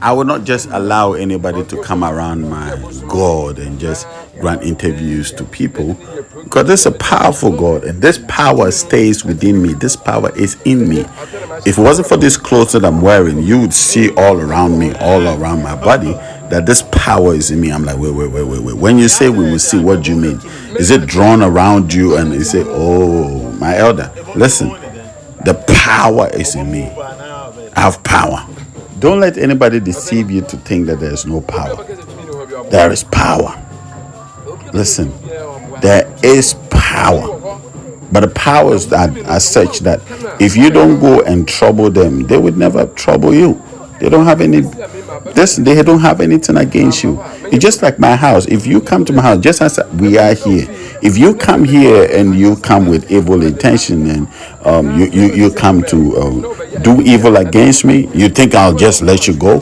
I will not just allow anybody to come around my God and just grant interviews to people, because this is a powerful God, and this power stays within me. This power is in me. If it wasn't for these clothes that I'm wearing, you would see all around me, all around my body, that this power is in me. I'm like, wait. When you say we will see, what do you mean? Is it drawn around you? And you say, oh, my elder, listen, the power is in me. I have power. Don't let anybody deceive you to think that there is no power. There is power. Listen, there is power. But the powers that are such that if you don't go and trouble them, they would never trouble you. They don't have any. They don't have anything against you. It's just like my house. If you come to my house, just as we are here, if you come here and you come with evil intention and you come to do evil against me, you think I'll just let you go?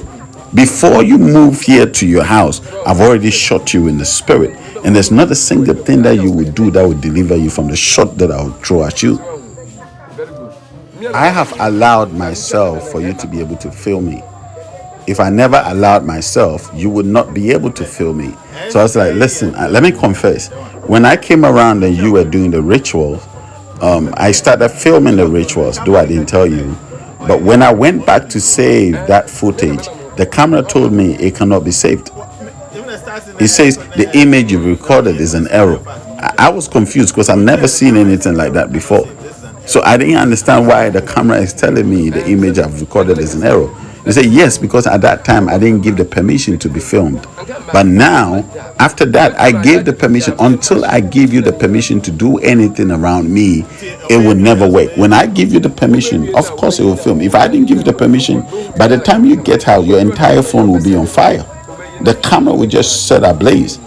Before you move here to your house, I've already shot you in the spirit. And there's not a single thing that you would do that would deliver you from the shot that I'll throw at you. I have allowed myself for you to be able to feel me. If I never allowed myself, you would not be able to feel me. So I was like, listen, let me confess. When I came around and you were doing the rituals, I started filming the rituals, though I didn't tell you. But when I went back to save that footage, the camera told me it cannot be saved. It says the image you recorded is an error. I was confused because I've never seen anything like that before. So I didn't understand why the camera is telling me the image I've recorded is an error. They say yes, because at that time I didn't give the permission to be filmed. But now, after that, I gave the permission. Until I give you the permission to do anything around me, it will never work. When I give you the permission, of course it will film. If I didn't give you the permission, by the time you get out, your entire phone will be on fire. The camera will just set ablaze.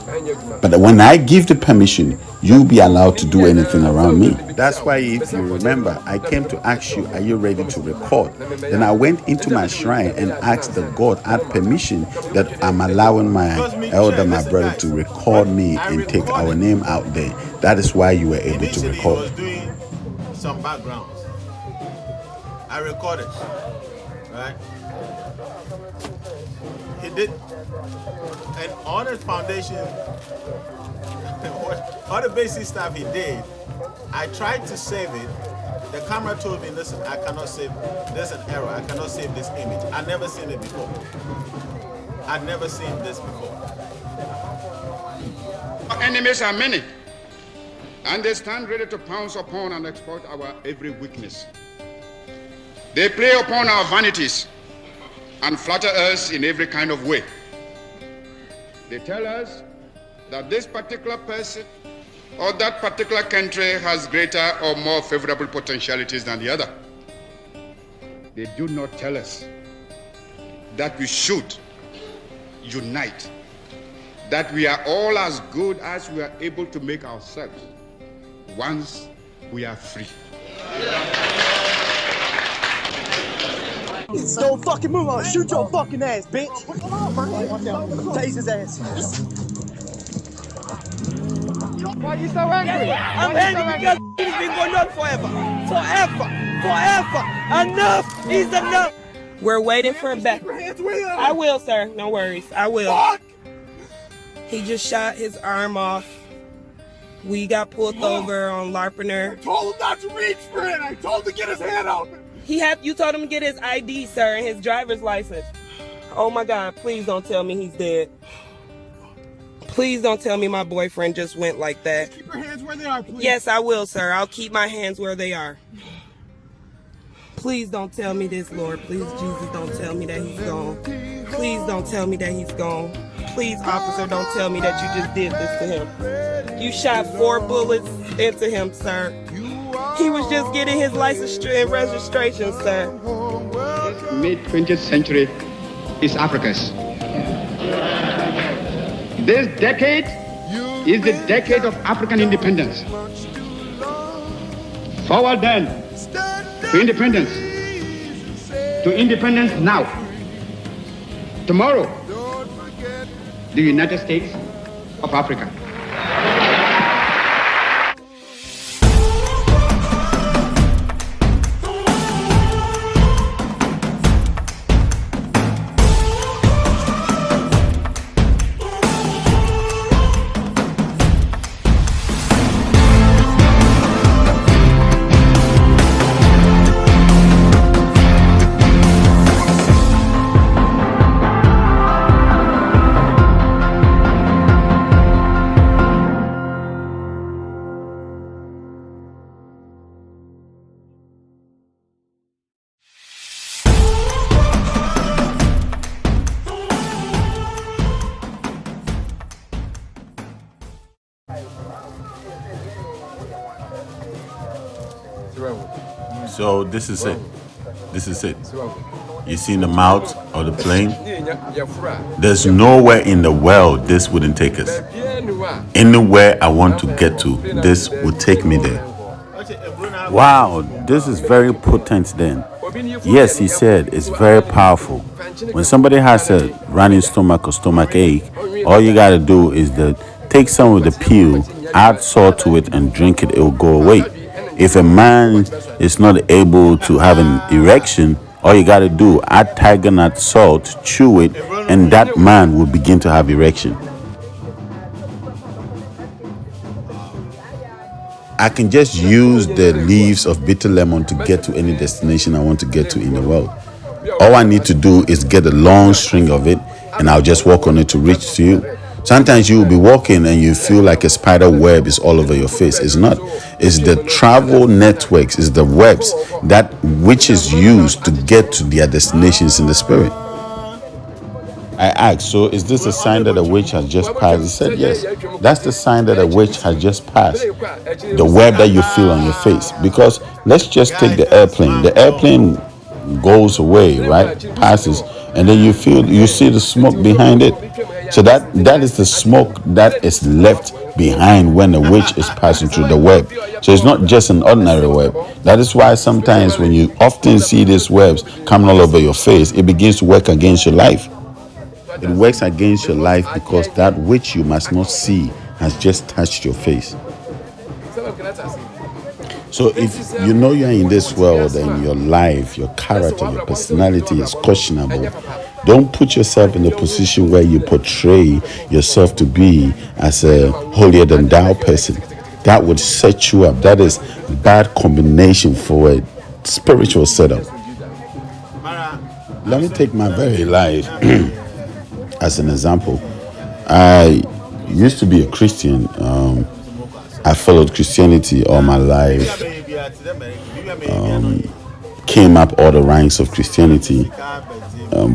But when I give the permission, you'll be allowed to do anything around me. That's why, if you remember, I came to ask you, are you ready to record? Then I went into my shrine and asked the God, had permission that I'm allowing my elder, my brother, to record me and take our name out there. That is why you were able to record. I was doing some backgrounds. I recorded, right? He did, and on his foundation, all the basic stuff he did, I tried to save it. The camera told me, listen, I cannot save, there's an error, I cannot save this image. I've never seen it before. I've never seen this before. Our enemies are many, and they stand ready to pounce upon and exploit our every weakness. They play upon our vanities and flatter us in every kind of way. They tell us that this particular person or that particular country has greater or more favorable potentialities than the other. They do not tell us that we should unite, that we are all as good as we are able to make ourselves once we are free. Don't fucking move on. Shoot your fucking ass, bitch. Tase his ass. Why are you so angry? I'm angry because it's been going on forever. Enough is enough. We're waiting for a back. I will, sir. No worries. I will. Fuck. He just shot his arm off. We got pulled over on Larpener. I told him not to reach for it. I told him to get his hand out. You told him to get his ID, sir, and his driver's license. Oh my God, please don't tell me he's dead. Please don't tell me my boyfriend just went like that. Keep your hands where they are, please. Yes, I will, sir. I'll keep my hands where they are. Please don't tell me this, Lord. Please, Jesus, don't tell me that he's gone. Please don't tell me that he's gone. Please, officer, don't tell me that you just did this to him. You shot 4 bullets into him, sir. He was just getting his license and registration, sir. Mid-20th century is Africa's. This decade is the decade of African independence. Forward then to independence. To independence now. Tomorrow, the United States of Africa. So this is it. This is it. You see in the mouth of the plane? There's nowhere in the world this wouldn't take us. Anywhere I want to get to, this would take me there. Wow, this is very potent then. Yes, he said it's very powerful. When somebody has a running stomach or stomach ache, all you got to do is take some of the peel, add salt to it, and drink it. It will go away. If a man is not able to have an erection, all you got to do, add tiger nut salt, chew it, and that man will begin to have erection. I can just use the leaves of bitter lemon to get to any destination I want to get to in the world. All I need to do is get a long string of it, and I'll just walk on it to reach to you. Sometimes you will be walking and you feel like a spider web is all over your face. It's not. It's the travel networks, it's the webs that witches use to get to their destinations in the spirit. I asked, so is this a sign that a witch has just passed? He said, yes. That's the sign that a witch has just passed. The web that you feel on your face. Because let's just take the airplane. The airplane goes away, right? Passes. And then you see the smoke behind it. So that is the smoke that is left behind when a witch is passing through the web. So it's not just an ordinary web. That is why sometimes when you often see these webs coming all over your face, it begins to work against your life. It works against your life because that which you must not see has just touched your face. So if you know you're in this world and your life, your character, your personality is questionable, don't put yourself in a position where you portray yourself to be as a holier than thou person. That would set you up. That is bad combination for a spiritual setup. Let me take my very life as an example. I used to be a Christian. I followed Christianity all my life. Came up all the ranks of Christianity.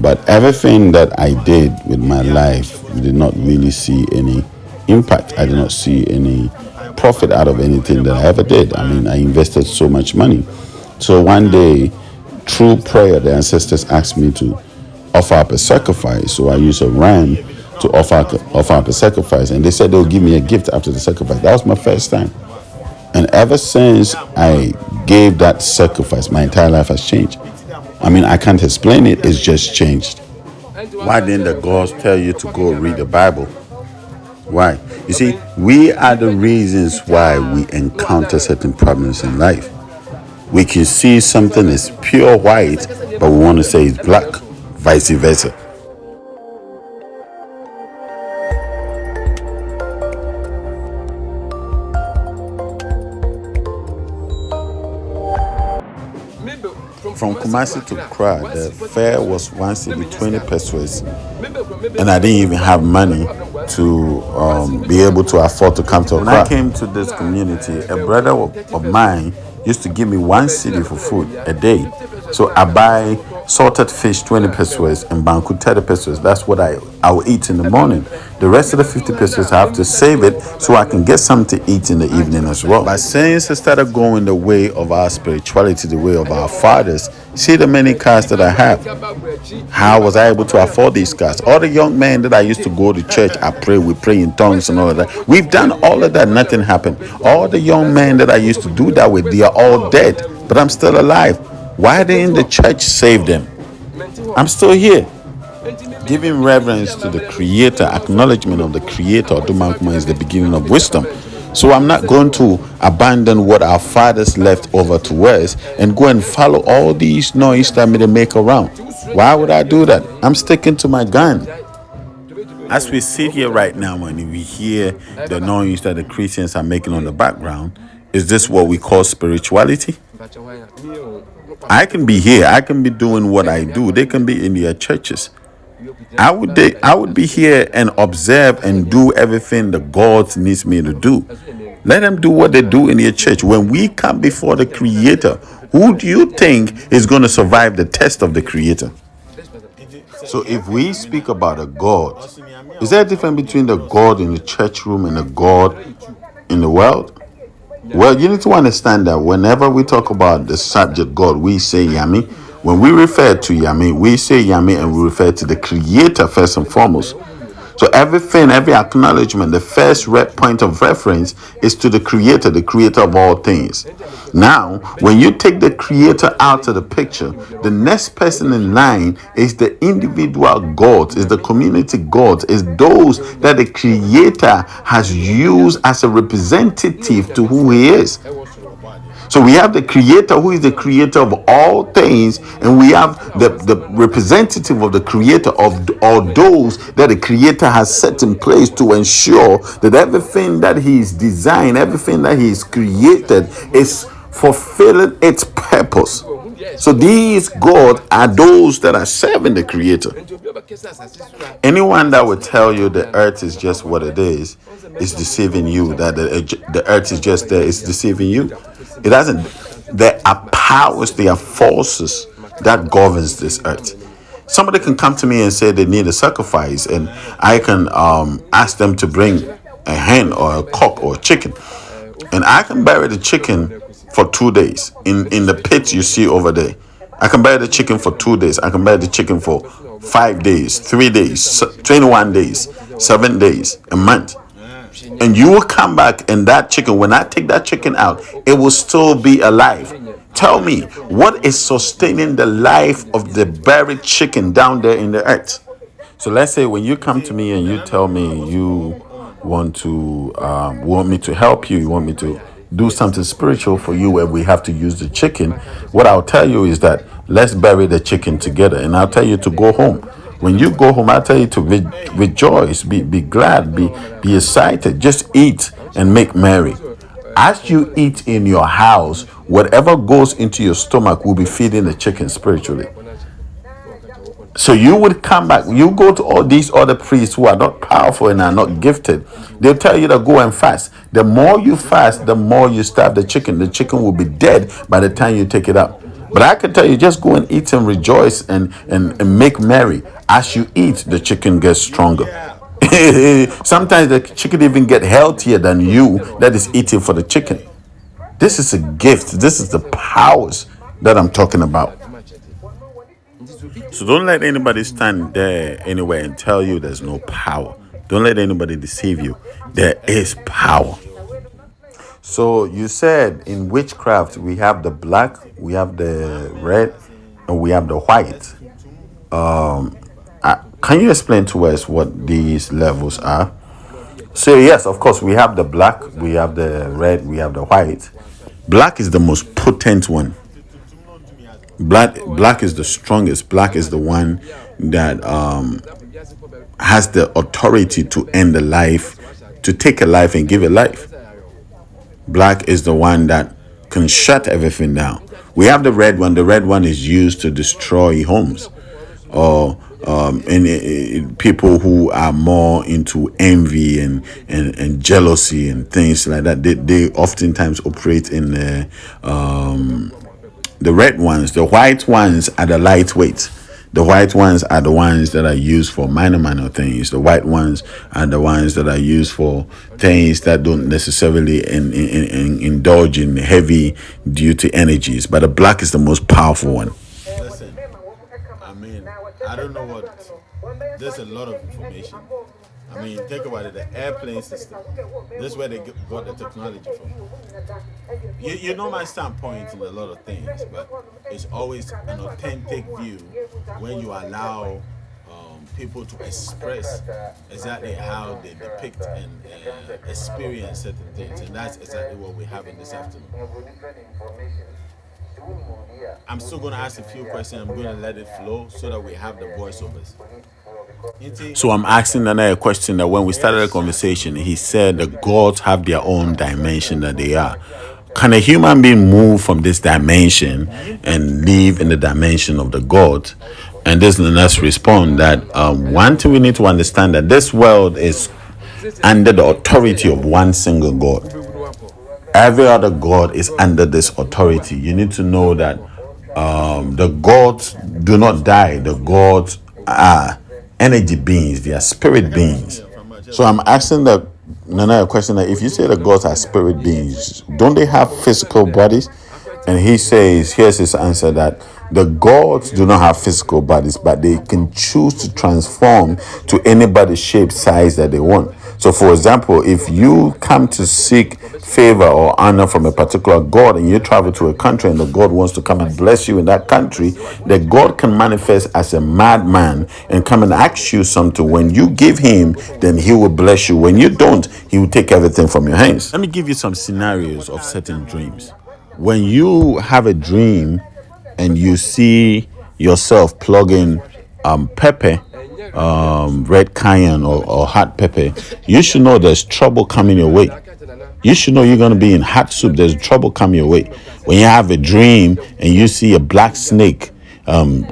But everything that I did with my life, we did not really see any impact. I did not see any profit out of anything that I ever did. I mean, I invested so much money. So one day, through prayer, the ancestors asked me to offer up a sacrifice. So I used a ram to offer up a sacrifice. And they said they'll give me a gift after the sacrifice. That was my first time. And ever since I gave that sacrifice, my entire life has changed. I mean, I can't explain it. It's just changed. Why didn't the gods tell you to go read the Bible? Why? You see, we are the reasons why we encounter certain problems in life. We can see something is pure white, but we want to say it's black. Vice versa. From Kumasi to Accra, the fare was 1 cedi 20 pesos, and I didn't even have money to be able to afford to come to Accra. When I came to this community, a brother of mine used to give me 1 cedi for food a day. So I buy salted fish 20 pesos and banku 30 pesos. That's what I will eat in the morning. The rest of the 50 pesos I have to save it so I can get something to eat in the evening as well. But since I started going the way of our spirituality, the way of our fathers, see the many cars that I have. How was I able to afford these cars? All the young men that I used to go to church, we pray in tongues and all of that. We've done all of that, nothing happened. All the young men that I used to do that with, they are all dead, but I'm still alive. Why didn't the church save them? I'm still here. Giving reverence to the Creator, acknowledgement of the Creator, Dumankuma is the beginning of wisdom. So I'm not going to abandon what our fathers left over to us and go and follow all these noise that they make around. Why would I do that? I'm sticking to my gun. As we sit here right now and we hear the noise that the Christians are making on the background, is this what we call spirituality? I can be here. I can be doing what I do. They can be in their churches. I would be here and observe and do everything the God needs me to do. Let them do what they do in their church. When we come before the Creator, who do you think is going to survive the test of the Creator? So if we speak about a God, is there a difference between the God in the church room and the God in the world? Well, you need to understand that whenever we talk about the subject God, we say Yami. When we refer to Yami, we say Yami and we refer to the Creator first and foremost. So everything, every acknowledgement, the first point of reference is to the creator of all things. Now, when you take the creator out of the picture, the next person in line is the individual gods, is the community gods, is those that the creator has used as a representative to who he is. So we have the creator who is the creator of all things, and we have the representative of the creator of all those that the creator has set in place to ensure that everything that he's designed, everything that he's created is fulfilling its purpose. So these gods are those that are serving the creator. Anyone that would tell you the earth is just what it is deceiving you, that the earth is just there, is deceiving you. It doesn't. There are powers, there are forces that governs this earth. Somebody can come to me and say they need a sacrifice, and I can ask them to bring a hen or a cock or a chicken, and I can bury the chicken for 2 days in the pit you see over there. I can bury the chicken for 2 days. I can bury the chicken for 5 days, 3 days, 21 days, 7 days, a month. And you will come back, and that chicken, when I take that chicken out, it will still be alive. Tell me, what is sustaining the life of the buried chicken down there in the earth? So let's say when you come to me and you tell me you want me to help you, you want me to do something spiritual for you where we have to use the chicken, what I'll tell you is that let's bury the chicken together, and I'll tell you to go home. When you go home, I tell you to rejoice, be glad, be excited. Just eat and make merry. As you eat in your house, whatever goes into your stomach will be feeding the chicken spiritually. So you would come back. You go to all these other priests who are not powerful and are not gifted. They'll tell you to go and fast. The more you fast, the more you starve the chicken. The chicken will be dead by the time you take it out. But I can tell you, just go and eat and rejoice and make merry. As you eat, the chicken gets stronger. Sometimes the chicken even get healthier than you that is eating for the chicken. This is a gift. This is the powers that I'm talking about. So don't let anybody stand there anywhere and tell you there's no power. Don't let anybody deceive you. There is power. So you said in witchcraft we have the black, we have the red, and we have the white. Can you explain to us what these levels are? So yes, of course, we have the black, we have the red, we have the white. Black is the most potent one. Black is the strongest. Black is the one that has the authority to end a life, to take a life and give a life. Black is the one that can shut everything down. We have the red one. The red one is used to destroy homes, or people who are more into envy and jealousy and things like that. They oftentimes operate in the red ones. The white ones are the lightweight. The white ones are the ones that are used for minor things. The white ones are the ones that are used for things that don't necessarily indulge in heavy duty energies. But the black is the most powerful one. Listen, I mean, I don't know what. There's a lot of information. I mean, think about it. The airplane system. This is where they got the technology from. You know my standpoint in a lot of things, but it's always an authentic view when you allow people to express exactly how they depict and experience certain things, and that's exactly what we're having this afternoon. I'm still going to ask a few questions. I'm going to let it flow so that we have the voiceovers. So I'm asking another question that when we started the conversation, he said the gods have their own dimension that they are. Can a human being move from this dimension and live in the dimension of the God? And this let us respond that one thing we need to understand that this world is under the authority of one single God. Every other God is under this authority. You need to know that the gods do not die. The gods are energy beings. They are spirit beings. So I'm asking the Nana, a question that if you say the gods are spirit beings, don't they have physical bodies? And he says, here's his answer that the gods do not have physical bodies, but they can choose to transform to any body shape, size that they want. So, for example, if you come to seek favor or honor from a particular god and you travel to a country and the god wants to come and bless you in that country, the god can manifest as a madman and come and ask you something. When you give him, then he will bless you. When you don't, he will take everything from your hands. Let me give you some scenarios of certain dreams. When you have a dream and you see yourself plugging pepper, red cayenne or hot pepper, you should know there's trouble coming your way. You should know you're going to be in hot soup. There's trouble coming your way. When you have a dream and you see a black snake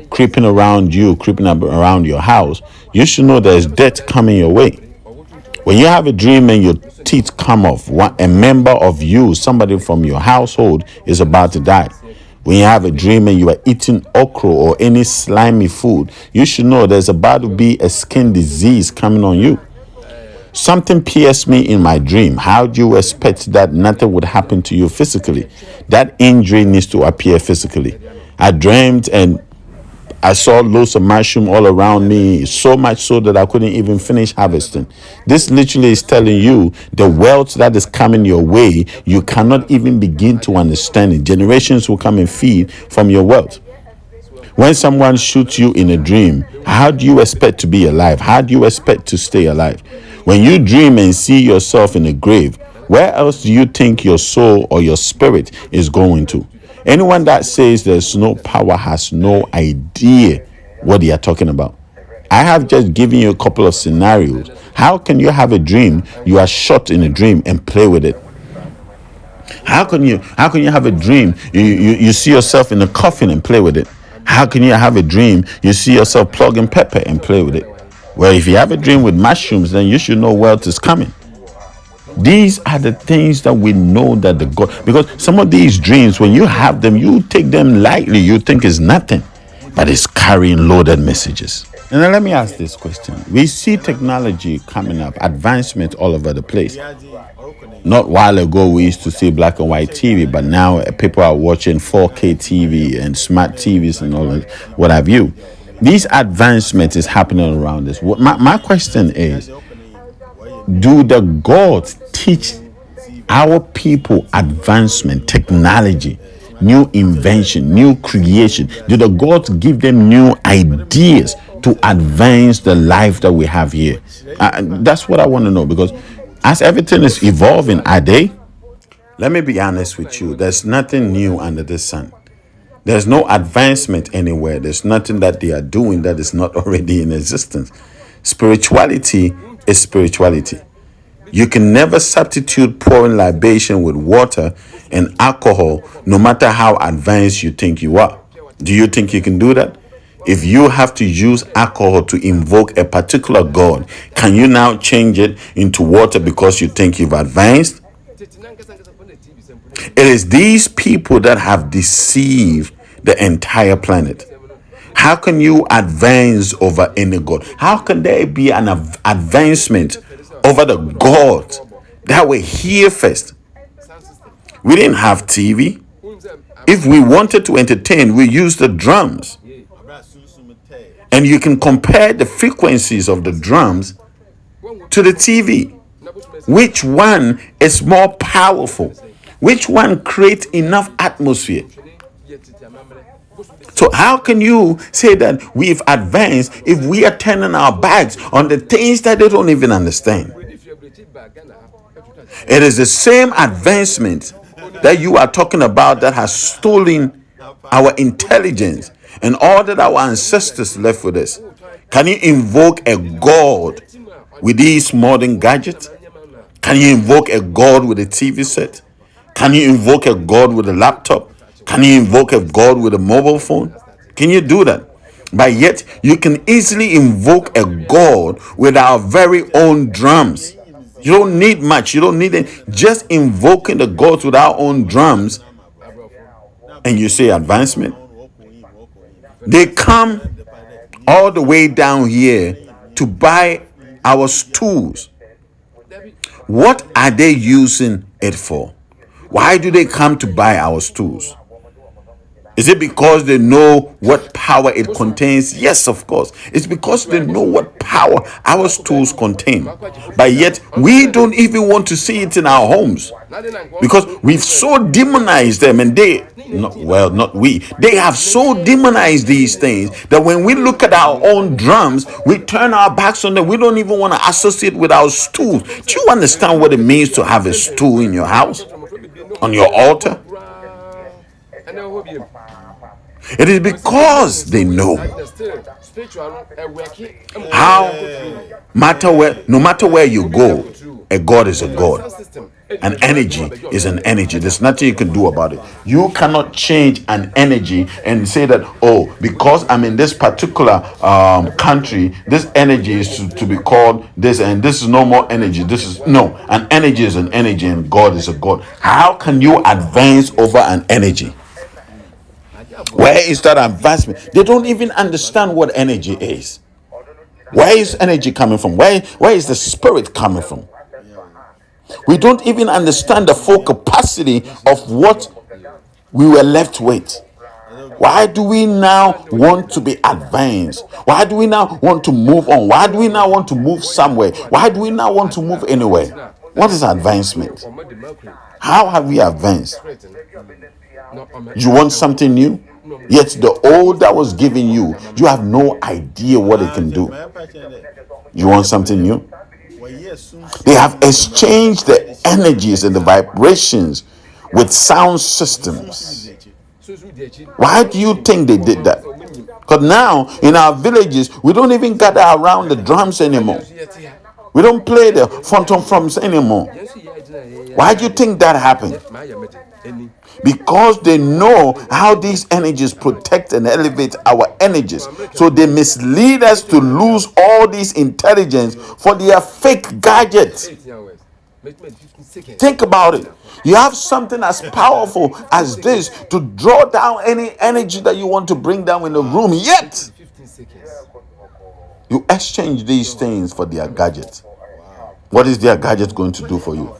creeping around you, creeping up around your house, you should know there's death coming your way. When you have a dream and your teeth come off, a member of you, somebody from your household, is about to die. When you have a dream and you are eating okra or any slimy food, you should know there's about to be a skin disease coming on you. Something pierced me in my dream. How do you expect that nothing would happen to you physically? That injury needs to appear physically. I dreamed and I saw loads of mushroom all around me, so much so that I couldn't even finish harvesting. This literally is telling you the wealth that is coming your way, you cannot even begin to understand it. Generations will come and feed from your wealth. When someone shoots you in a dream, how do you expect to be alive? How do you expect to stay alive? When you dream and see yourself in a grave, where else do you think your soul or your spirit is going to? Anyone that says there's no power has no idea what they are talking about. I have just given you a couple of scenarios. How can you have a dream, you are shot in a dream and play with it? How can you have a dream, you see yourself in a coffin and play with it? How can you have a dream, you see yourself plugging pepper and play with it? Well, if you have a dream with mushrooms, then you should know wealth is coming. These are the things that we know that the God, because some of these dreams, when you have them, you take them lightly, you think it's nothing, but it's carrying loaded messages. And then let me ask this question. We see technology coming up, advancement all over the place. Not while ago, we used to see black and white TV, but now people are watching 4K TV and smart TVs and all that, what have you. These advancements is happening around us. My question is, do the gods teach our people advancement, technology, new invention, new creation? Do the gods give them new ideas to advance the life that we have here? That's what I want to know, because as everything is evolving, are they? Let me be honest with you. There's nothing new under the sun. There's no advancement anywhere. There's nothing that they are doing that is not already in existence. Spirituality is spirituality. You can never substitute pouring libation with water and alcohol, no matter how advanced you think you are. Do you think you can do that? If you have to use alcohol to invoke a particular god, can you now change it into water because you think you've advanced? It is these people that have deceived the entire planet. How can you advance over any god? How can there be an advancement over the gods that were here first? We didn't have TV. If we wanted to entertain, we used the drums. And you can compare the frequencies of the drums to the TV. Which one is more powerful? Which one creates enough atmosphere? So how can you say that we've advanced if we are turning our backs on the things that they don't even understand? It is the same advancement that you are talking about that has stolen our intelligence and all that our ancestors left with us. Can you invoke a god with these modern gadgets? Can you invoke a god with a TV set? Can you invoke a god with a laptop? Can you invoke a god with a mobile phone? Can you do that? But yet you can easily invoke a god with our very own drums. You don't need much. You don't need it. Just invoking the gods with our own drums, and you say advancement. They come all the way down here to buy our stools. What are they using it for? Why do they come to buy our stools? Is it because they know what power it contains? Yes, of course. It's because they know what power our stools contain. But yet, we don't even want to see it in our homes because we've so demonized them, and they have so demonized these things that when we look at our own drums, we turn our backs on them. We don't even want to associate with our stools. Do you understand what it means to have a stool in your house, on your altar? It is because they know how no matter where you go, a God is a God. An energy is an energy. There's nothing you can do about it. You cannot change an energy and say that, oh, because I'm in this particular country, this energy is to be called this, and this is no more energy. This is no, an energy is an energy, and God is a God. How can you advance over an energy? Where is that advancement? They don't even understand what energy is. Where is energy coming from? Where is the spirit coming from? We don't even understand the full capacity of what we were left with. Why do we now want to be advanced? Why do we now want to move on? Why do we now want to move somewhere? Why do we now want to move anywhere? What is advancement? How have we advanced? You want something new? Yet the old that was given you, you have no idea what it can do. You want something new? They have exchanged the energies and the vibrations with sound systems. Why do you think they did that? Because now in our villages, we don't even gather around the drums anymore. We don't play the phantom drums anymore. Why do you think that happened? Because they know how these energies protect and elevate our energies. So they mislead us to lose all this intelligence for their fake gadgets. Think about it. You have something as powerful as this to draw down any energy that you want to bring down in the room, yet you exchange these things for their gadgets. What is their gadget going to do for you?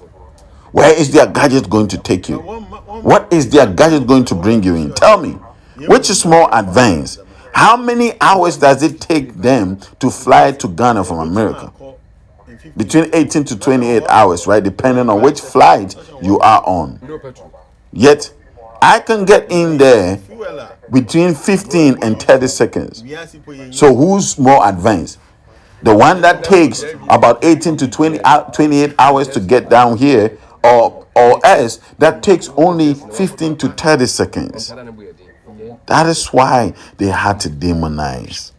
Where is their gadget going to take you? What is their gadget going to bring you in? Tell me, which is more advanced? How many hours does it take them to fly to Ghana from America? Between 18 to 28 hours, right? Depending on which flight you are on. Yet, I can get in there between 15 and 30 seconds. So who's more advanced? The one that takes about 18 to 28 hours to get down here, or else that takes only 15 to 30 seconds. That is why they had to demonize.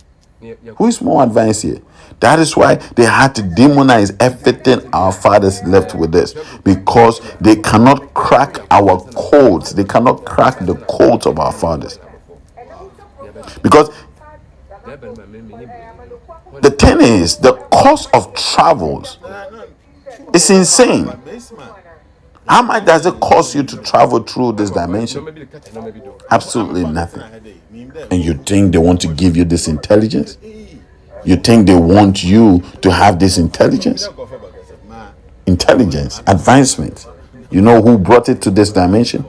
Who is more advanced here? That is why they had to demonize everything our fathers left with us, because they cannot crack our codes. They cannot crack the codes of our fathers. Because the thing is, the cost of travels is insane. How much does it cost you to travel through this dimension? Absolutely nothing. And you think they want to give you this intelligence? You think they want you to have this intelligence? Intelligence, advancement. You know who brought it to this dimension?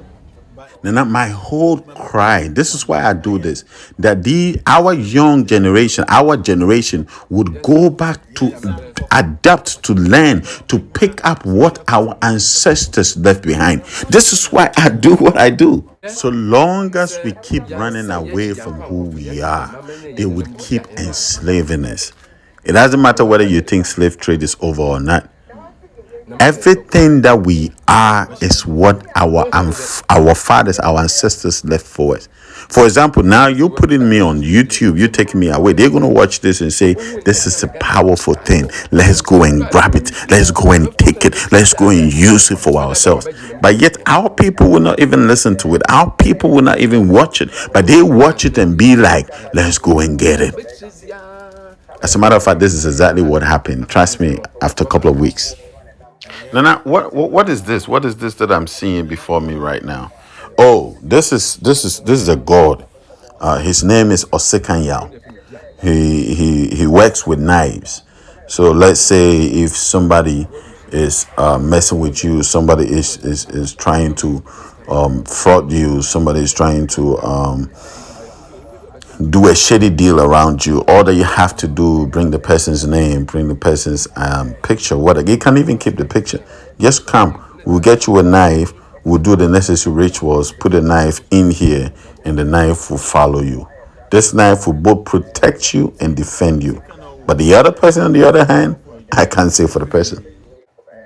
Now, my whole cry, this is why I do this, that our young generation, our generation would go back to adapt, to learn, to pick up what our ancestors left behind. This is why I do what I do. So long as we keep running away from who we are, they would keep enslaving us. It doesn't matter whether you think slave trade is over or not. Everything that we are is what our fathers, our ancestors left for us. For example, now you're putting me on YouTube, you're taking me away. They're going to watch this and say, this is a powerful thing. Let's go and grab it. Let's go and take it. Let's go and use it for ourselves. But yet our people will not even listen to it. Our people will not even watch it. But they watch it and be like, let's go and get it. As a matter of fact, this is exactly what happened. Trust me, after a couple of weeks. Now, what is this? What is this that I'm seeing before me right now? Oh, this is a god. His name is Osekanyao. He works with knives. So let's say if somebody is messing with you, somebody is trying to fraud you, somebody is trying to do a shady deal around you, all that you have to do, bring the person's name, bring the person's picture, whatever. You can't even keep the picture. Just come, we'll get you a knife, we'll do the necessary rituals, put the knife in here, and the knife will follow you. This knife will both protect you and defend you. But the other person, on the other hand, I can't say for the person.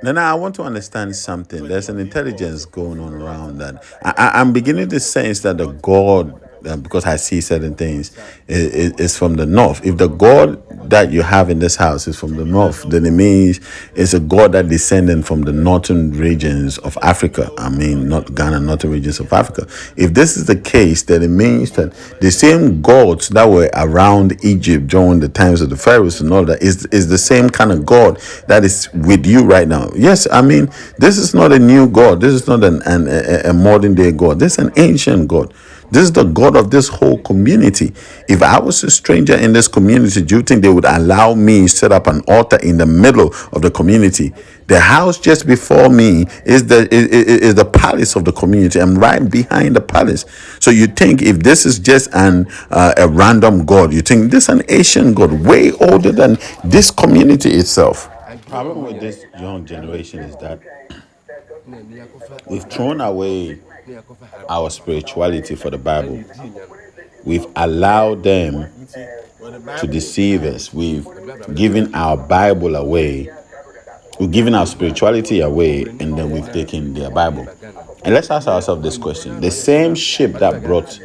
Now I want to understand something. There's an intelligence going on around that. I'm beginning to sense that the God, because I see certain things, is from the north. If the God that you have in this house is from the north, then it means it's a God that descended from the northern regions of Africa. I mean, not Ghana, northern regions of Africa. If this is the case, then it means that the same gods that were around Egypt during the times of the pharaohs and all that is the same kind of God that is with you right now. Yes, I mean, this is not a new God. This is not a modern day God. This is an ancient God. This is the God of this whole community. If I was a stranger in this community, do you think they would allow me set up an altar in the middle of the community? The house just before me is the palace of the community. I'm right behind the palace. So you think if this is just a random God, you think this is an ancient God, way older than this community itself. The problem with this young generation is that we've thrown away our spirituality for the Bible. We've allowed them to deceive us. We've given our Bible away. We've given our spirituality away, and then we've taken their Bible. And let's ask ourselves this question. The same ship that brought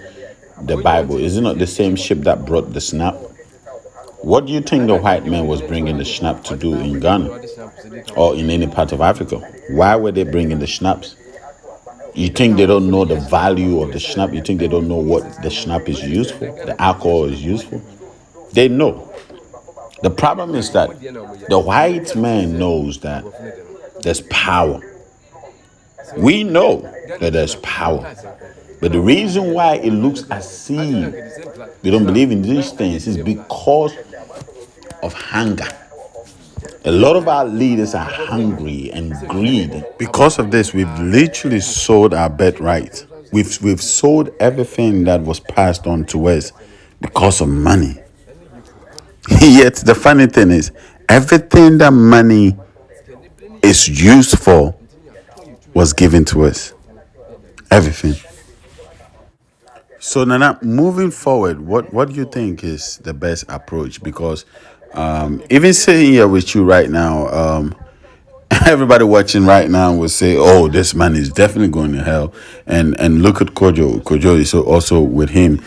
the Bible, is it not the same ship that brought the snap? What do you think the white man was bringing the snap to do in Ghana or in any part of Africa? Why were they bringing the schnapps? You think they don't know the value of the schnapp? You think they don't know what the schnapp is used for? The alcohol is used for? They know. The problem is that the white man knows that there's power. We know that there's power. But the reason why it looks as if they don't believe in these things is because of hunger. A lot of our leaders are hungry and greedy. Because of this, we've literally sold our birthright. We've sold everything that was passed on to us because of money. Yet the funny thing is, everything that money is used for was given to us. Everything. So Nana, moving forward, what do you think is the best approach? Because even sitting here with you right now, everybody watching right now will say, "Oh, this man is definitely going to hell." And look at Kojo. Kojo is also with him.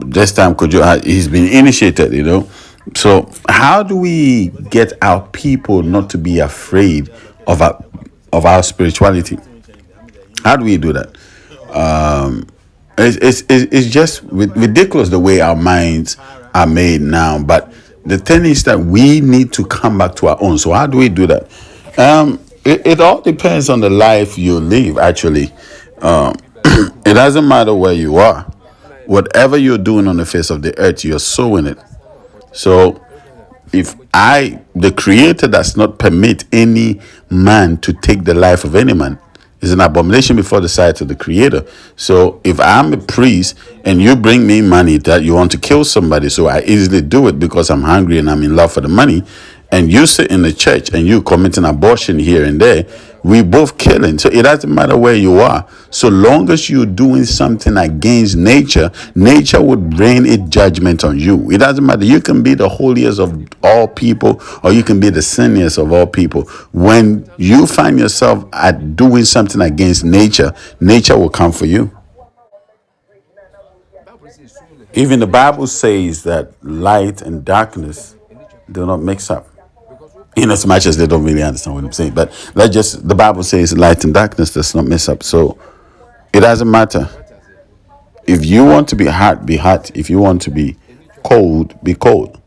This time, Kojo he's been initiated. So how do we get our people not to be afraid of our spirituality? How do we do that? It's just ridiculous the way our minds are made now. But the thing is that we need to come back to our own. So how do we do that? It all depends on the life you live, actually. It doesn't matter where you are. Whatever you're doing on the face of the earth, you're sowing it. So if the creator does not permit any man to take the life of any man, is an abomination before the sight of the creator. So if I'm a priest and you bring me money that you want to kill somebody, so I easily do it because I'm hungry and I'm in love for the money, and you sit in the church and you committing abortion here and there, we both killing. So it doesn't matter where you are. So long as you're doing something against nature, nature would rain its judgment on you. It doesn't matter. You can be the holiest of all people, or you can be the sinniest of all people. When you find yourself at doing something against nature, nature will come for you. Even the Bible says that light and darkness do not mix up. In as much as they don't really understand what I'm saying. But the Bible says light and darkness does not mess up. So it doesn't matter. If you want to be hot, be hot. If you want to be cold, be cold.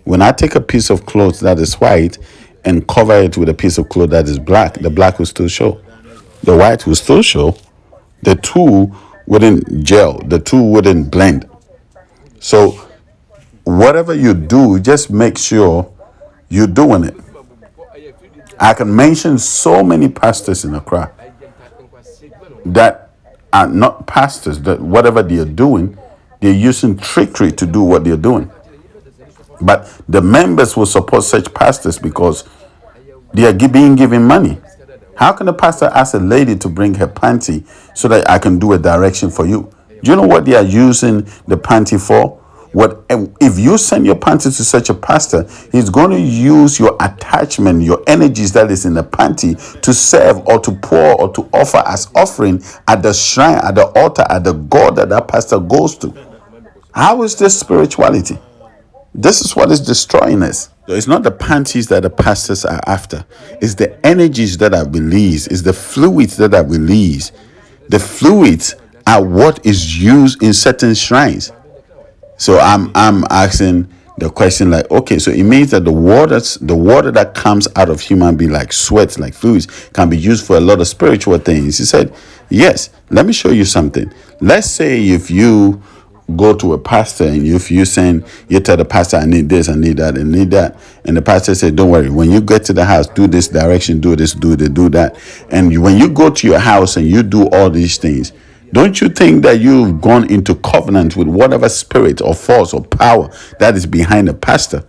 When I take a piece of cloth that is white and cover it with a piece of cloth that is black, the black will still show. The white will still show. The two wouldn't gel. The two wouldn't blend. So whatever you do, just make sure you're doing it. I can mention so many pastors in Accra that are not pastors, that whatever they are doing, they're using trickery to do what they're doing. But the members will support such pastors because they are being given money. How can a pastor ask a lady to bring her panty so that I can do a direction for you? Do you know what they are using the panty for? What if you send your panty to such a pastor, he's going to use your attachment, your energies that is in the panty to serve or to pour or to offer as offering at the shrine, at the altar, at the God that that pastor goes to. How is this spirituality? This is what is destroying us. So it's not the panties that the pastors are after. It's the energies that are released. It's the fluids that are released. The fluids are what is used in certain shrines. So I'm asking the question like, okay, so it means that the water that comes out of human being like sweat, like fluids, can be used for a lot of spiritual things. He said, yes. Let me show you something. Let's say if you go to a pastor and if you tell the pastor, I need this, I need that, I need that, and the pastor said, don't worry, when you get to the house, do this direction, do this, do that. And when you go to your house and you do all these things, don't you think that you've gone into covenant with whatever spirit or force or power that is behind the pastor?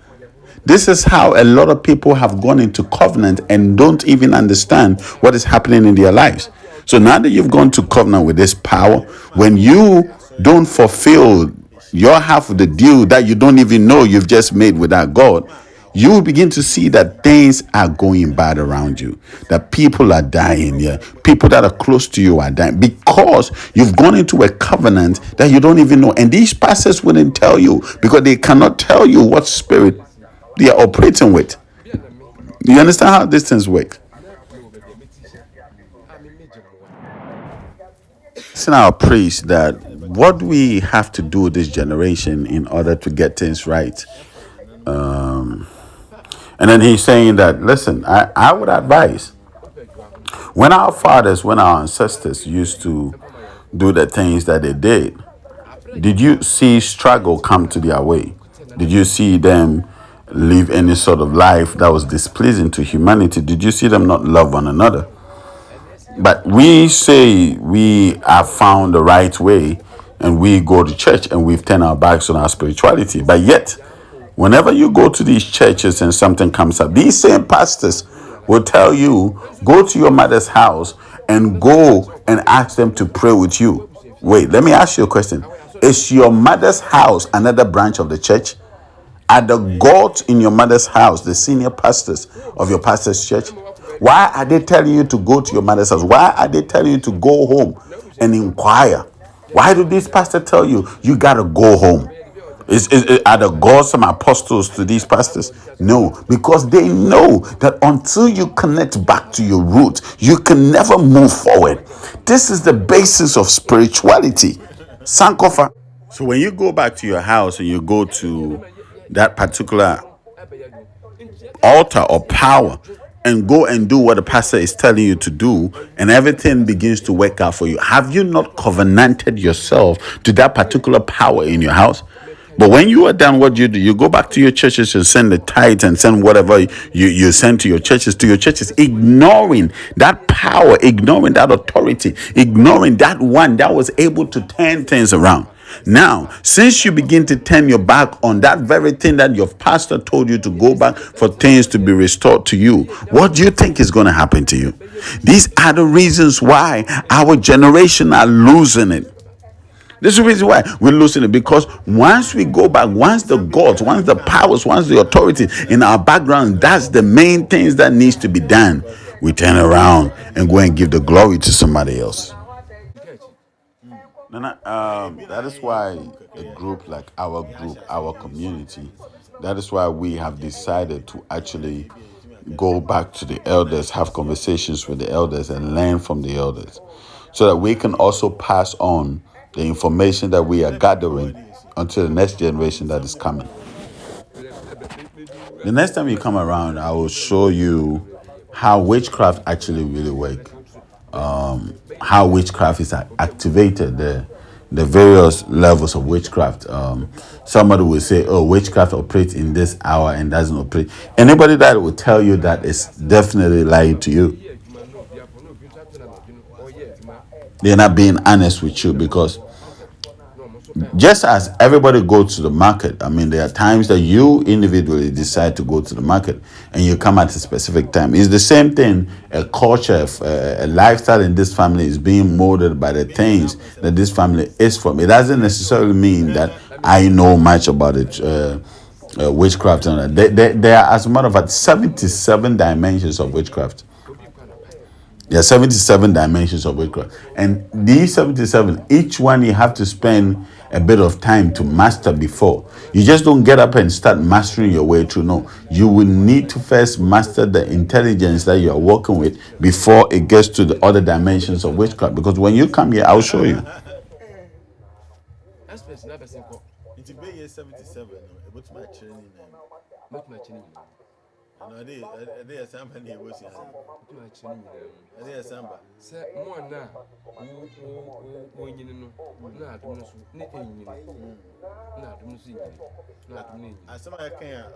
This is how a lot of people have gone into covenant and don't even understand what is happening in their lives. So now that you've gone to covenant with this power, when you don't fulfill your half of the deal that you don't even know you've just made with that God, you will begin to see that things are going bad around you, that people are dying. Yeah, people that are close to you are dying because you've gone into a covenant that you don't even know. And these pastors wouldn't tell you because they cannot tell you what spirit they are operating with. Do you understand how these things work? It's in our priest that what we have to do this generation in order to get things right. And then he's saying that, listen, I would advise when our fathers, when our ancestors used to do the things that they did you see struggle come to their way? Did you see them live any sort of life that was displeasing to humanity? Did you see them not love one another? But we say we have found the right way and we go to church and we've turned our backs on our spirituality. But yet, whenever you go to these churches and something comes up, these same pastors will tell you, go to your mother's house and go and ask them to pray with you. Wait, let me ask you a question. Is your mother's house another branch of the church? Are the gods in your mother's house the senior pastors of your pastor's church? Why are they telling you to go to your mother's house? Why are they telling you to go home and inquire? Why do these pastors tell you you gotta go home? Are the gods some apostles to these pastors? No, because they know that until you connect back to your root, you can never move forward. This is the basis of spirituality. Sankofa. So when you go back to your house and you go to that particular altar or power and go and do what the pastor is telling you to do and everything begins to work out for you, have you not covenanted yourself to that particular power in your house? But when you are done, what you do, you go back to your churches and send the tithes and send whatever you send to your churches, ignoring that power, ignoring that authority, ignoring that one that was able to turn things around. Now, since you begin to turn your back on that very thing that your pastor told you to go back for things to be restored to you, what do you think is going to happen to you? These are the reasons why our generation are losing it. This is the reason why we're losing it, because once we go back, once the gods, once the powers, once the authority in our background, that's the main things that needs to be done. We turn around and go and give the glory to somebody else. That is why a group like our group, our community, that is why we have decided to actually go back to the elders, have conversations with the elders and learn from the elders so that we can also pass on the information that we are gathering until the next generation that is coming. The next time you come around, I will show you how witchcraft actually really works. How witchcraft is activated there. the various levels of witchcraft. Somebody will say, "Oh, witchcraft operates in this hour and doesn't operate." Anybody that will tell you that is definitely lying to you. They're not being honest with you, because just as everybody goes to the market, I mean, there are times that you individually decide to go to the market and you come at a specific time. It's the same thing. A culture, a lifestyle in this family is being molded by the things that this family is from. It doesn't necessarily mean that I know much about it. Witchcraft and that. There are, as a matter of fact, 77 dimensions of witchcraft. There are 77 dimensions of witchcraft. And these 77, each one you have to spend a bit of time to master before. You just don't get up and start mastering your way through. No, you will need to first master the intelligence that you are working with before it gets to the other dimensions of witchcraft. Because when you come here, I'll show you. It's a year 77. What's my training? No, I did somebody was here. I did somebody. Sir, more now. When you know, not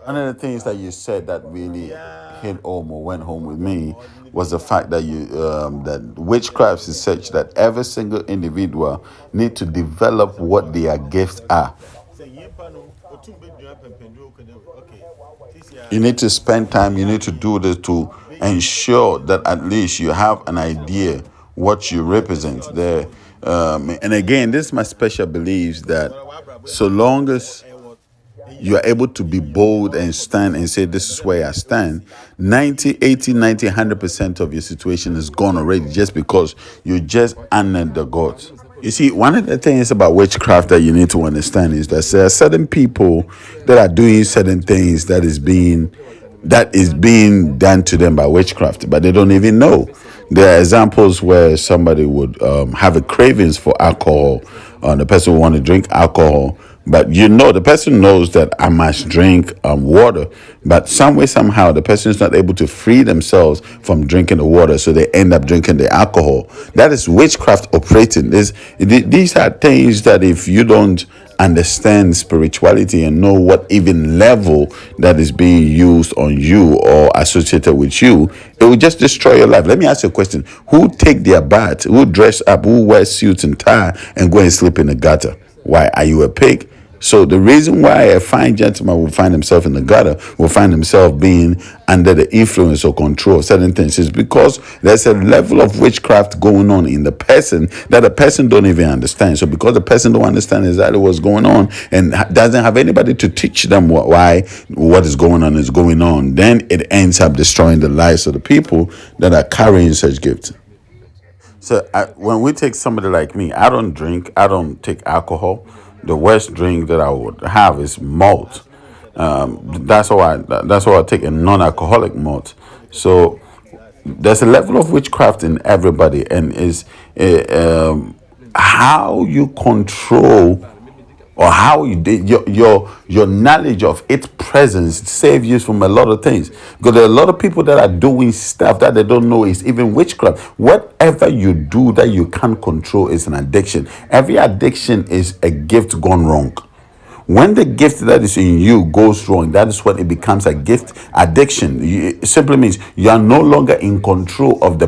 One of the things that you said that really hit home or went home with me was the fact that you that witchcraft is such that every single individual need to develop what their gifts are. You need to spend time, you need to do this to ensure that at least you have an idea what you represent there. And again, this is my special beliefs that so long as you are able to be bold and stand and say, this is where I stand, 90, 80, 90, 100% of your situation is gone already just because you just honored the gods. You see, one of the things about witchcraft that you need to understand is that there are certain people that are doing certain things that is being done to them by witchcraft, but they don't even know. There are examples where somebody would have a cravings for alcohol. The person will want to drink alcohol, but the person knows that I must drink water, but some way, somehow, the person is not able to free themselves from drinking the water, so they end up drinking the alcohol. That is witchcraft operating. These are things that if you don't understand spirituality and know what even level that is being used on you or associated with you, it will just destroy your life. Let me ask you a question. Who take their bath, who dress up, who wear suits and tie and go and sleep in the gutter? Why? Are you a pig? So the reason why a fine gentleman will find himself in the gutter, will find himself being under the influence or control of certain things, is because there's a level of witchcraft going on in the person that the person don't even understand. So because the person don't understand exactly what's going on and doesn't have anybody to teach them why what is going on, then it ends up destroying the lives of the people that are carrying such gifts. So when we take somebody like me, I don't drink, I don't take alcohol. The worst drink that I would have is malt. That's why I take a non-alcoholic malt. So there's a level of witchcraft in everybody, and is how you control or how you did your knowledge of its presence save you from a lot of things, because there are a lot of people that are doing stuff that they don't know is even witchcraft. Whatever you do that you can't control is an addiction. Every addiction is a gift gone wrong. When the gift that is in you goes wrong, that is when it becomes a gift addiction. It simply means you are no longer in control of the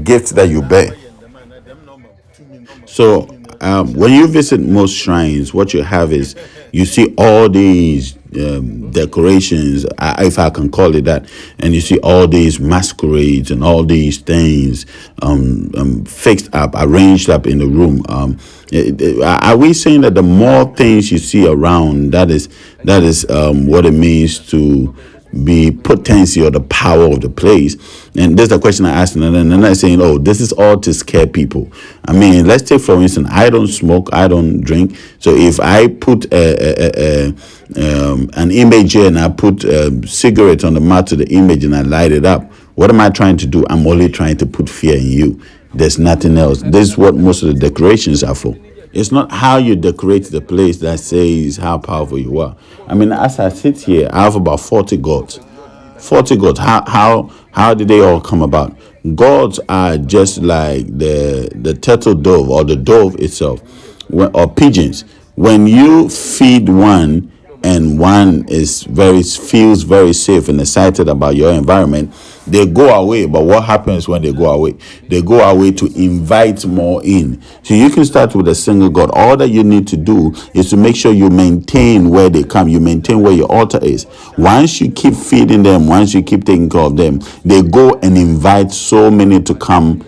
gift that you bear. So when you visit most shrines, what you have is you see all these decorations, if I can call it that, and you see all these masquerades and all these things fixed up, arranged up in the room. Are we saying that the more things you see around, that is what it means to be potency or the power of the place? And there's a question I asked, and then I'm saying, oh, this is all to scare people. I mean, let's take for instance, I don't smoke, I don't drink. So if I put an image here and I put a cigarette on the mouth of the image and I light it up, what am I trying to do? I'm only trying to put fear in you. There's nothing else. This is what most of the decorations are for. It's not how you decorate the place that says how powerful you are. I mean, as I sit here, I have about 40 gods. 40 gods. How did they all come about? Gods are just like the turtle dove or the dove itself. or pigeons. When you feed one and one feels very safe and excited about your environment, they go away. But what happens when they go away? They go away to invite more in. So you can start with a single God. All that you need to do is to make sure you maintain where they come. You maintain where your altar is. Once you keep feeding them, once you keep taking care of them, they go and invite so many to come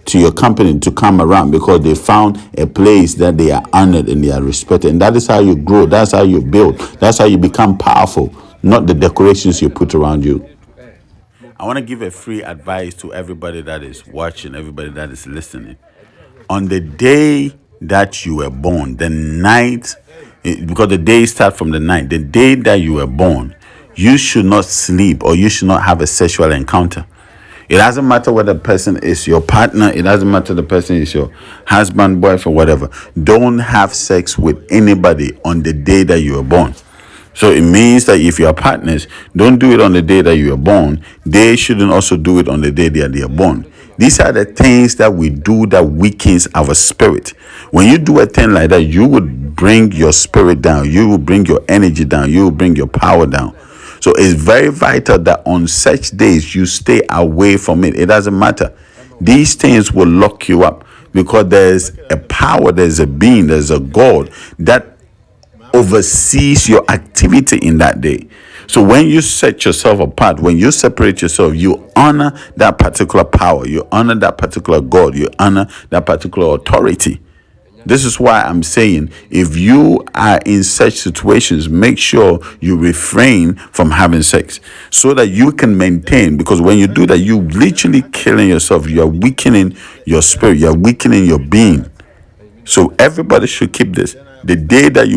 to your company, to come around, because they found a place that they are honored and they are respected. And that is how you grow. That's how you build. That's how you become powerful, not the decorations you put around you. I want to give a free advice to everybody that is watching, everybody that is listening. On the day that you were born, the night, because the day starts from the night, the day that you were born, you should not sleep or you should not have a sexual encounter. It doesn't matter whether the person is your partner. It doesn't matter the person is your husband, boyfriend, whatever. Don't have sex with anybody on the day that you were born. So it means that if you are partners, don't do it on the day that you are born. They shouldn't also do it on the day that they are born. These are the things that we do that weakens our spirit. When you do a thing like that, you would bring your spirit down. You will bring your energy down. You will bring your power down. So it's very vital that on such days you stay away from it. It doesn't matter. These things will lock you up because there's a power, there's a being, there's a God that oversees your activity in that day. So when you set yourself apart, when you separate yourself, you honor that particular power, you honor that particular God, you honor that particular authority. This is why I'm saying, if you are in such situations, make sure you refrain from having sex so that you can maintain. Because when you do that, you literally killing yourself. You are weakening your spirit. You are weakening your being. So everybody should keep this. The day that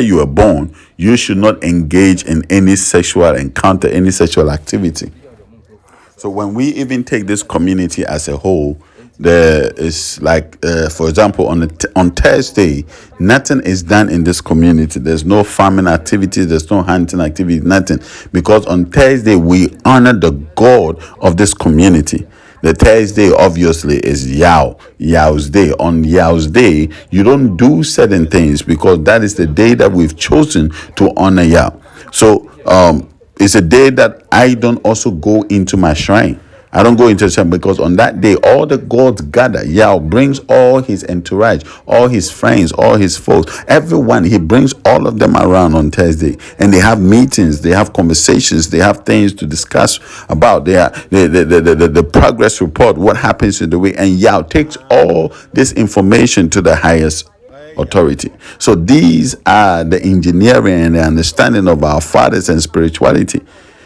you were born, you should not engage in any sexual encounter, any sexual activity. So when we even take this community as a whole, there is like, for example, on Thursday, nothing is done in this community. There's no farming activities, there's no hunting activities, nothing. Because on Thursday, we honor the God of this community. The Thursday, obviously, is Yahweh's day. On Yahweh's day, you don't do certain things because that is the day that we've chosen to honor Yah. So, it's a day that I don't also go into my shrine. I don't go into the shrine because on that day, all the gods gather. Yah brings all his entourage, all his friends, all his foes, everyone. He brings all of them around on Thursday, and they have meetings, they have conversations, they have things to discuss about. They are the progress report, what happens in the way, and Yah takes all this information to the highest authority. So these are the engineering and the understanding of our fathers and spirituality.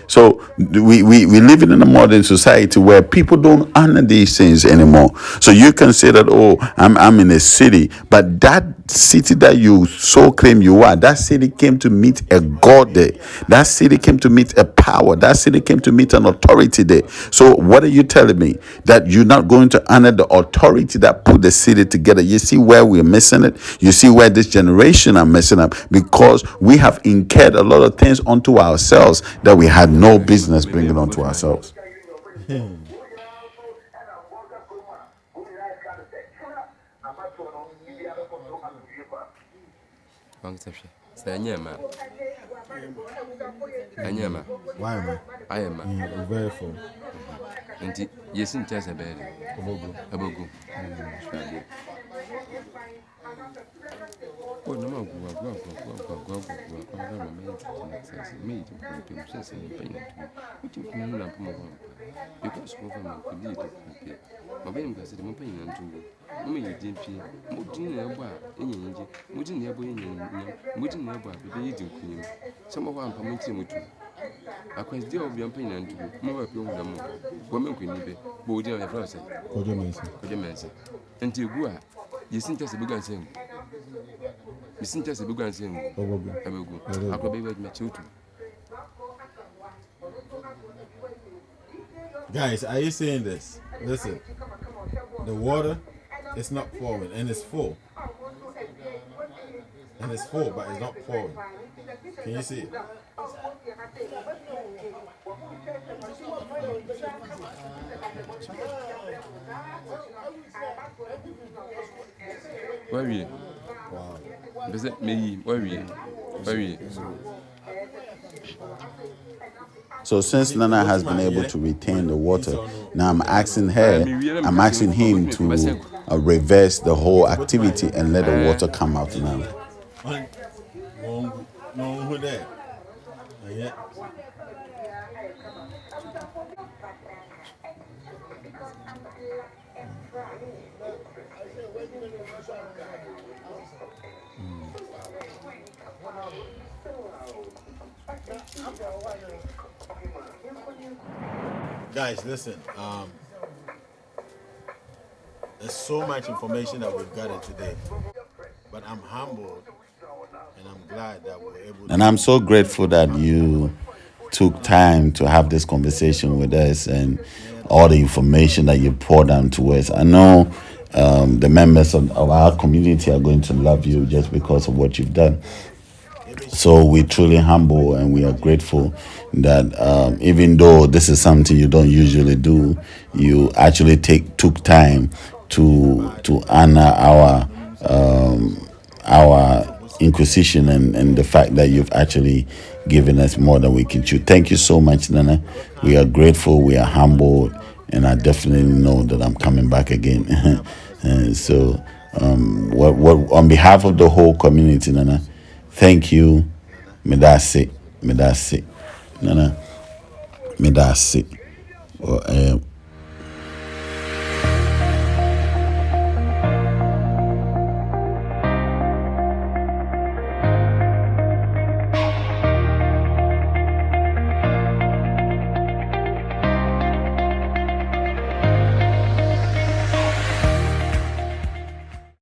So we live in a modern society where people don't honor these things anymore. So you can say that, oh, I'm in a city, but that city that you so claim you are, that city came to meet a God there. That city came to meet a power. That city came to meet an authority there. So what are you telling me? That you're not going to honor the authority that put the city together? You see where we're missing it? You see where this generation are messing up? Because we have incurred a lot of things onto ourselves that we had no business bringing onto ourselves. Why, man? I am Very full. and yes, in Tessa bed. Ebook. Oh, no more go. Because could lead to my baby said, "My pain and two. Me, DP, Mutin nearby, Mutin nearby, eating cream. Some of one permitting with you. I can still be pain and two. More people than more. Women could be, but dear Frost, could you mention? Until Gua, you sent us a big and saying, you sent us a big and saying, I could be with my children." Guys, are you seeing this? Listen, the water is not pouring, and it's full. And it's full, but it's not pouring. Can you see it? Worry. Visit me, worry. Worry. So since Nana has been able to retain the water, now I'm asking him to reverse the whole activity and let the water come out now. No, who there? Yeah. Guys, listen. There's so much information that we've gathered today, but I'm humbled and I'm glad that we're able. And I'm so grateful that you took time to have this conversation with us and all the information that you poured down to us. I know the members of our community are going to love you just because of what you've done. So we're truly humble and we are grateful that even though this is something you don't usually do, you actually took time to honor our inquisition and the fact that you've actually given us more than we can chew. Thank you so much, Nana. We are grateful, we are humbled, and I definitely know that I'm coming back again. And so, what on behalf of the whole community, Nana, thank you. Me that's it. Nana. Me that's it.